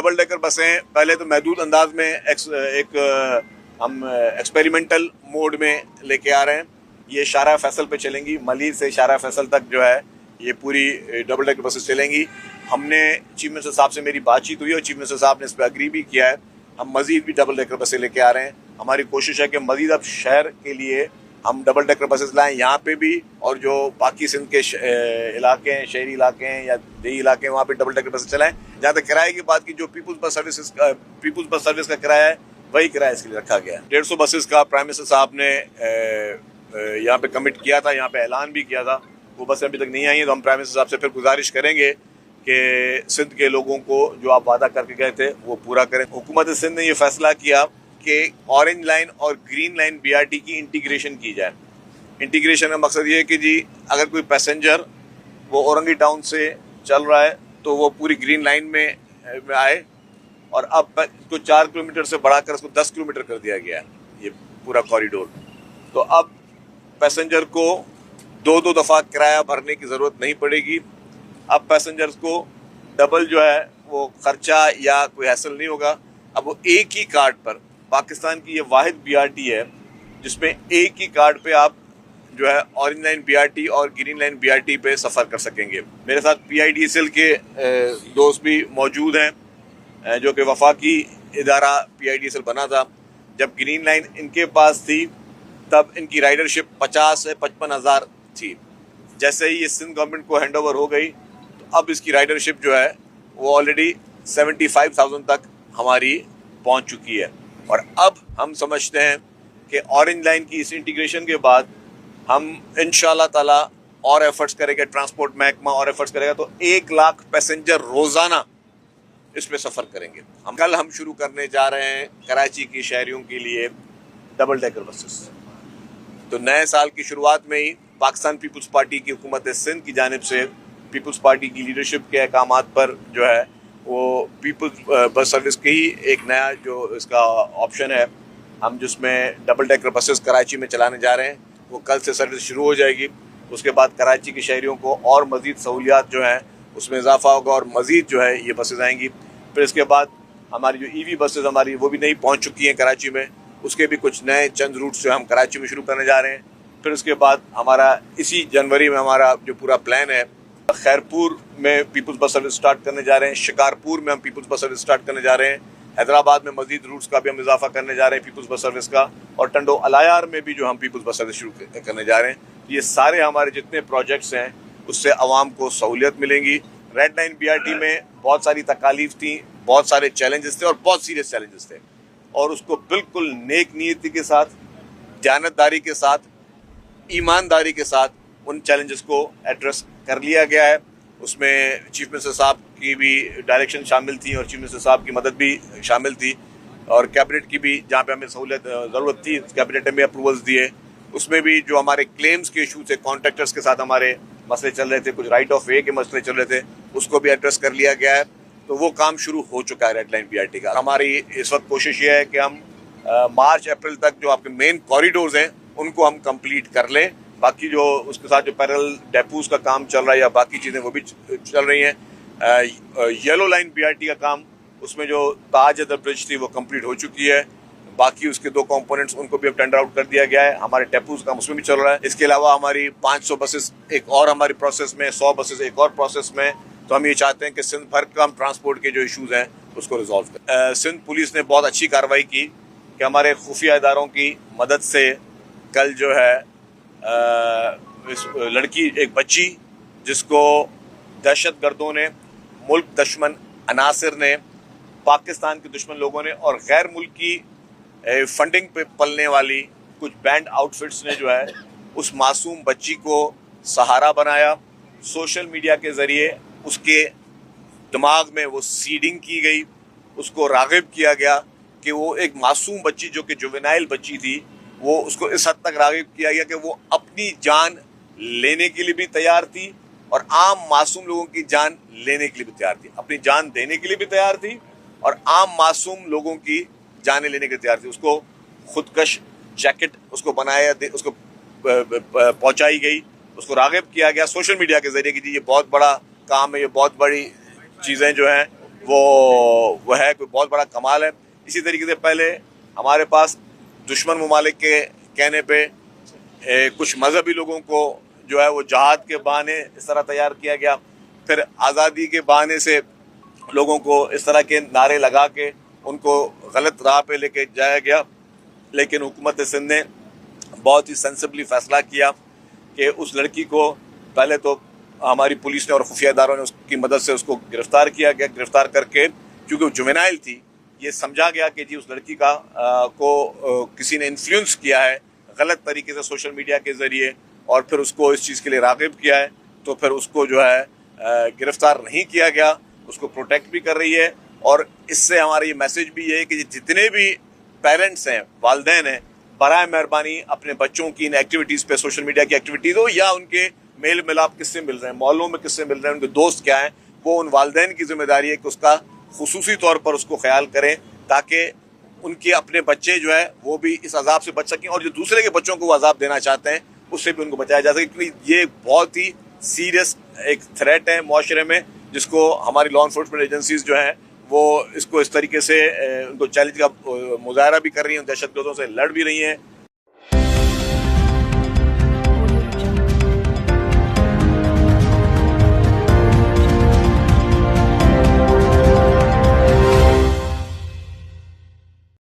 Double decker बसें पहले तो महदूद अंदाज में हम एक्सपेरिमेंटल मोड में लेके आ रहे हैं। ये शारा फैसल पे चलेंगी, मलिर से शारा फैसल तक जो है ये पूरी डबल डेकर बसेस चलेंगी। हमने चीफ मिनिस्टर साहब से मेरी बातचीत हुई और चीफ मिनिस्टर साहब ने इस पर अग्री भी किया है। हम मजीद भी डबल डेकर बसें लेके आ रहे हैं। हमारी कोशिश है कि मजीद अब शहर के लिए हम डबल डेकर बसेस लाएं यहाँ पे भी, और जो बाकी सिंध के इलाके हैं, शहरी इलाके हैं या देही इलाके हैं, वहाँ पे डबल डेकर बसेस चलाएं। जहाँ तक किराए की बात की, जो पीपुल्स बस सर्विस का किराया है वही किराया इसके लिए रखा गया है। 150 बसेस का प्राइम मिनिस्टर साहब ने यहाँ पे कमिट किया था, यहाँ पे ऐलान भी किया था। वो बसें अभी तक नहीं आई हैं, तो हम प्राइम मिनिस्टर साहब से फिर गुजारिश करेंगे कि सिंध के लोगों को जो आप वादा करके गए थे वो पूरा करें। हुकूमत सिंध ने ये फैसला किया कि ऑरेंज लाइन और ग्रीन लाइन BRT की इंटीग्रेशन की जाए। इंटीग्रेशन का मकसद ये है कि जी अगर कोई पैसेंजर वो औरंगी टाउन से चल रहा है तो वो पूरी ग्रीन लाइन में आए, और अब इसको 4 किलोमीटर से बढ़ाकर उसको 10 किलोमीटर कर दिया गया है ये पूरा कॉरिडोर। तो अब पैसेंजर को दो दफ़ा किराया भरने की ज़रूरत नहीं पड़ेगी। अब पैसेंजर्स को डबल जो है वो खर्चा या कोई हैसल नहीं होगा। अब वो एक ही कार्ड पर, पाकिस्तान की ये वाहिद BRT है जिसमें एक ही कार्ड पे आप जो है ऑरेंज लाइन BRT और ग्रीन लाइन BRT पे सफ़र कर सकेंगे। मेरे साथ PIDCL के दोस्त भी मौजूद हैं, जो कि वफाकी इदारा PIDCL बना था। जब ग्रीन लाइन इनके पास थी तब इनकी राइडरशिप 50 से 55 हज़ार थी। जैसे ही ये सिंध गवर्नमेंट को हैंड ओवर हो गई तो अब इसकी राइडरशिप जो है वो ऑलरेडी 75,000 तक हमारी पहुंच चुकी है। और अब हम समझते हैं कि ऑरेंज लाइन की इस इंटीग्रेशन के बाद हम इंशाल्लाह ताला और एफर्ट्स करेंगे, ट्रांसपोर्ट महकमा और एफर्ट्स करेगा तो 1 लाख पैसेंजर रोज़ाना इस पे सफ़र करेंगे। कल हम शुरू करने जा रहे हैं कराची की शहरियों के लिए डबल डेकर बसेस। तो नए साल की शुरुआत में ही पाकिस्तान पीपल्स पार्टी की हुकूमत सिंध की जानिब से पीपल्स पार्टी की लीडरशिप के अहकामात पर जो है वो पीपल्स बस सर्विस के ही एक नया जो इसका ऑप्शन है, हम जिसमें डबल डेकर बसेस कराची में चलाने जा रहे हैं, वो कल से सर्विस शुरू हो जाएगी। उसके बाद कराची के शहरियों को और मज़ीद सहूलियात जो हैं उसमें इजाफा होगा और मज़ीद जो है ये बसेस आएंगी। फिर इसके बाद हमारी जो EV बसेस हमारी वो भी नई पहुँच चुकी हैं कराची में, उसके भी कुछ नए चंद रूट्स जो हम कराची में शुरू करने जा रहे हैं। फिर उसके बाद हमारा इसी जनवरी में हमारा जो पूरा प्लान है, खैरपुर में पीपल्स बस सर्विस स्टार्ट करने जा रहे हैं, शिकारपुर में हम पीपल्स बस सर्विस स्टार्ट करने जा रहे हैं, हैदराबाद में मज़ीद रूट्स का भी हम इजाफा करने जा रहे हैं पीपल्स बस सर्विस का, और टंडो अलायार में भी जो हम पीपल्स बस सर्विस शुरू करने जा रहे हैं। ये सारे हमारे जितने प्रोजेक्ट्स हैं उससे आवाम को सहूलियत मिलेंगी। रेड लाइन BRT में बहुत सारी तकालीफ थी, बहुत सारे चैलेंजेस थे और बहुत सीरियस चैलेंजेस थे, और उसको बिल्कुल नेक नीयती के साथ, दयानतदारी के साथ, ईमानदारी के साथ उन चैलेंजेस को एड्रेस कर लिया गया है। उसमें चीफ मिनिस्टर साहब की भी डायरेक्शन शामिल थी और चीफ मिनिस्टर साहब की मदद भी शामिल थी, और कैबिनेट की भी जहाँ पे हमें सहूलियत ज़रूरत थी कैबिनेट ने भी अप्रूवल्स दिए। उसमें भी जो हमारे क्लेम्स के इशू थे, कॉन्ट्रैक्टर्स के साथ हमारे मसले चल रहे थे, कुछ राइट ऑफ वे के मसले चल रहे थे, उसको भी एड्रेस कर लिया गया है। तो वो काम शुरू हो चुका है रेड लाइन BRT का। हमारी इस वक्त कोशिश ये है कि हम मार्च अप्रैल तक जो आपके मेन कॉरिडोर्स हैं उनको हम कंप्लीट कर लें। बाकी जो उसके साथ जो पैरेलल डेपोज का काम चल रहा है या बाकी चीज़ें वो भी चल रही हैं। येलो लाइन BRT का काम, उसमें जो ताज ब्रिज थी वो कंप्लीट हो चुकी है। बाकी उसके 2 कंपोनेंट्स उनको भी अब टेंडर आउट कर दिया गया है। हमारे डेपोज काम उसमें भी चल रहा है। इसके अलावा हमारी 500 बसेस एक और हमारी प्रोसेस में, 100 बसेस एक और प्रोसेस में। तो हम ये चाहते हैं कि सिंध भर का हम ट्रांसपोर्ट के जो इशूज़ हैं उसको रिजॉल्व करें। सिंध पुलिस ने बहुत अच्छी कार्रवाई की कि हमारे खुफिया इदारों की मदद से कल जो है इस लड़की, एक बच्ची जिसको दहशत गर्दों ने, मुल्क दुश्मन अनासिर ने, पाकिस्तान के दुश्मन लोगों ने और गैर मुल्की फंडिंग पे पलने वाली कुछ बैंड आउटफिट्स ने जो है उस मासूम बच्ची को सहारा बनाया। सोशल मीडिया के ज़रिए उसके दिमाग में वो सीडिंग की गई, उसको राग़िब किया गया कि वो एक मासूम बच्ची जो कि जुवेनाइल बच्ची थी, वो उसको इस हद तक राग़िब किया गया कि वो अपनी जान लेने के लिए भी तैयार थी और आम मासूम लोगों की जान लेने के लिए भी तैयार थी, अपनी जान देने के लिए भी तैयार थी और आम मासूम लोगों की जाने लेने के लिए तैयार थी। उसको खुदकश जैकेट उसको बनाया, उसको पहुंचाई गई, उसको राग़िब किया गया सोशल मीडिया के ज़रिए कि जी ये बहुत बड़ा काम है, ये बहुत बड़ी चीज़ें जो हैं वो है। कमाल है। इसी तरीके से पहले हमारे पास दुश्मन ममालिक के कहने पे कुछ मजहबी लोगों को जो है वो जहाद के बहाने इस तरह तैयार किया गया, फिर आज़ादी के बहाने से लोगों को इस तरह के नारे लगा के उनको गलत राह पे लेके जाया गया। लेकिन हुकूमत सिंध ने बहुत ही सेंसिबली फैसला किया कि उस लड़की को पहले तो हमारी पुलिस ने और खुफिया इदारों ने उसकी मदद से उसको गिरफ्तार किया गया। गिरफ्तार करके क्योंकि वो जुवेनाइल थी, ये समझा गया कि जी उस लड़की का किसी ने इन्फ्लुएंस किया है गलत तरीके से सोशल मीडिया के ज़रिए और फिर उसको इस चीज़ के लिए राग़िब किया है, तो फिर उसको जो है गिरफ्तार नहीं किया गया, उसको प्रोटेक्ट भी कर रही है। और इससे हमारा ये मैसेज भी है कि जितने भी पेरेंट्स हैं, वालिदैन हैं, बराए मेहरबानी अपने बच्चों की इन एक्टिविटीज़ पे, सोशल मीडिया की एक्टिविटीज़ हो या उनके मेल मिलाप किससे मिल रहे हैं, मोहल्लों में किससे मिल रहे हैं, उनके दोस्त क्या हैं, वो उन वालिदैन की जिम्मेदारी है कि उसका खुसूसी तौर पर उसको ख्याल करें ताकि उनके अपने बच्चे जो है वो भी इस अजाब से बच सकें और जो दूसरे के बच्चों को वो अजाब देना चाहते हैं उससे भी उनको बचाया जा सके। क्योंकि ये बहुत ही सीरियस एक थ्रेट है माशरे में, जिसको हमारी लॉ इन्फोर्समेंट एजेंसीज जो हैं वो इसको इस तरीके से उनको चैलेंज का मुजाहरा भी कर रही हैं, दहशतगर्दों से लड़ भी रही हैं।